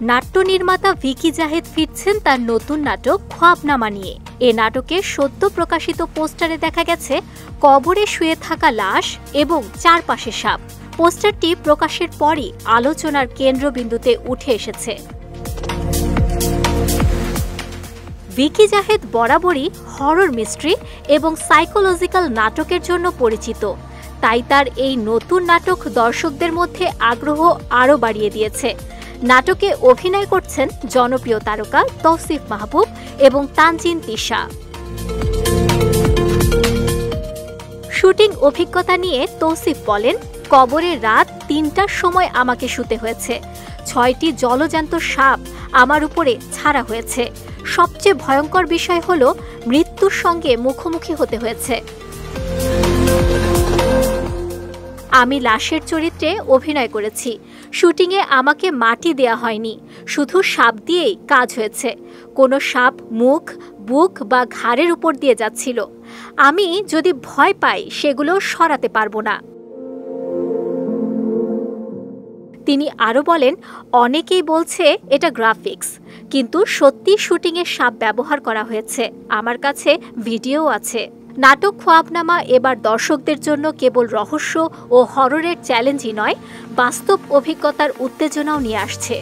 নাট্য নির্মাতা ভিকি জাহেদ ফিরছেন তার নতুন নাটক খ্বাবনামা নিয়ে। এ নাটকের সদ্য প্রকাশিত পোস্টারে দেখা গেছে কবরে শুয়ে থাকা লাশ এবং চারপাশে সাপ। পোস্টারটি প্রকাশের পরই আলোচনার কেন্দ্রবিন্দুতে উঠে এসেছে। ভিকি জাহেদ বরাবরই হরর মিস্ট্রি এবং সাইকোলজিক্যাল নাটকের জন্য পরিচিত, তাই তার এই নতুন নাটক দর্শকদের মধ্যে আগ্রহ আরও বাড়িয়ে দিয়েছে। নাটকে অভিনয় করছেন জনপ্রিয় তারকা তৌসিফ মাহবুব এবং তানজিন তিশা। শুটিং অভিজ্ঞতা নিয়ে তৌসিফ বলেন, কবরে রাত ৩টার সময় আমাকে শুতে হয়েছে। ৬টি জলজ্যান্ত সাপ আমার উপরে ছাড়া হয়েছে। সবচেয়ে ভয়ঙ্কর বিষয় হল মৃত্যুর সঙ্গে মুখোমুখি হতে হয়েছে। আমি লাশের চরিত্রে অভিনয় করেছি। শুটিংয়ে আমাকে মাটি দেয়া হয়নি, শুধু সাপ দিয়েই কাজ হয়েছে। কোনো সাপ মুখ, বুক বা ঘাড়ের উপর দিয়ে যাচ্ছিল। আমি যদি ভয় পাই সেগুলো সরাতে পারবো না। তিনি আরও বলেন, অনেকেই বলছে এটা গ্রাফিক্স, কিন্তু সত্যি শুটিংয়ে সাপ ব্যবহার করা হয়েছে। আমার কাছে ভিডিও আছে। নাটক খ্বাবনামা এবার দর্শকদের জন্য কেবল রহস্য ও হররের চ্যালেঞ্জই নয়, বাস্তব অভিজ্ঞতার উত্তেজনাও নিয়ে আসছে।